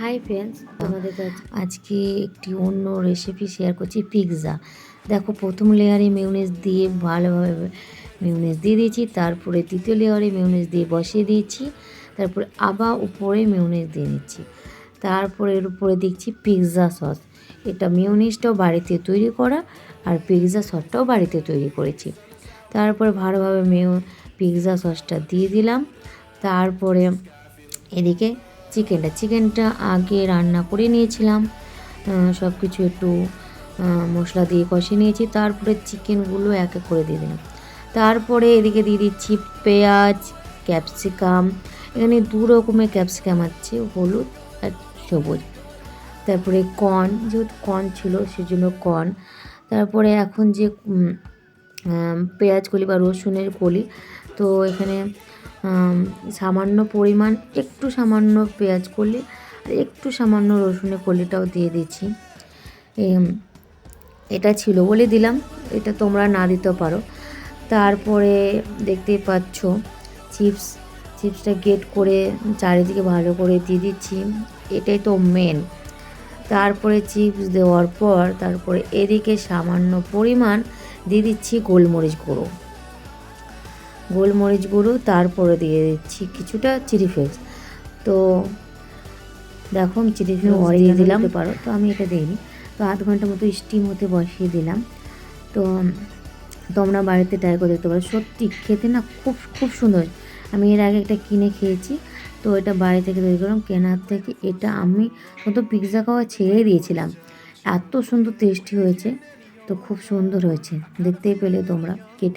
Hi friends, তোমাদের কাছে আজকে একটি অন্য রেসিপি শেয়ার করছি। পিৎজা। দেখো, প্রথম লেয়ারে মিউনিস দিয়ে ভালোভাবে মিউনিস দিয়ে দিয়েছি, তারপরে দ্বিতীয় লেয়ারে মিউনিস দিয়ে বসিয়ে দিয়েছি, তারপরে আবার উপরে মিউনিস দিয়ে নিচ্ছি, তারপরে এর উপরে দিচ্ছি পিৎজা সস। এটা মিউনিসটাও বাড়িতে তৈরি করা আর পিৎজা সসটাও বাড়িতে তৈরি করেছি। তারপরে ভালোভাবে পিৎজা সসটা দিয়ে দিলাম। তারপরে এদিকে চিকেনটা আগে রান্না করে নিয়েছিলাম, সব কিছু একটু মশলা দিয়ে কষিয়ে নিয়েছি। তারপরে চিকেনগুলো এক এক করে দিয়ে দিলাম। তারপরে এদিকে দিয়ে দিচ্ছি পেঁয়াজ, ক্যাপসিকাম। এখানে দু রকমের ক্যাপসিকাম আছে, হলুদ আর সবুজ। তারপরে কর্ন, যেহেতু কর্ন ছিল সেজন্য কর্ন। তারপরে এখন যে পেঁয়াজ কলি বা রসুনের কলি, তো এখানে সামান্য পরিমাণ, একটু সামান্য পেঁয়াজ কলি আর একটু সামান্য রসুনের কলিটাও দিয়ে দিচ্ছি। এটা ছিল বলে দিলাম, এটা তোমরা না দিতেও পারো। তারপরে দেখতেই পাচ্ছ চিপসটা গ্রেট করে চারিদিকে ভালো করে দিয়ে দিচ্ছি, এটাই তো মেন। তারপরে চিপস দেওয়ার পর তারপরে এদিকে সামান্য পরিমাণ দিয়ে দিচ্ছি গোলমরিচ গুঁড়ো, তারপরে দিয়ে দিচ্ছি কিছুটা চিলি ফ্লেক্স। তো দেখো, আমি চিলি ফ্লেক্স দিয়ে দিলাম পারো, তো আমি এটা দিইনি। তো আধ ঘন্টা মতো স্টিম হতে বসিয়ে দিলাম। তো তোমরা বাড়িতে ট্রাই করে দেখতে পারো, সত্যি খেতে না খুব খুব সুন্দর। আমি এর আগে একটা কিনে খেয়েছি, তো এটা বাড়ি থেকে তৈরি করলাম। কেনার থেকে এটা আমি তো পিৎজা খাওয়া ছেড়ে দিয়েছিলাম, এত সুন্দর টেস্টি হয়েছে। তো খুব সুন্দর হয়েছে, দেখতেই পেলে তোমরা। কেটে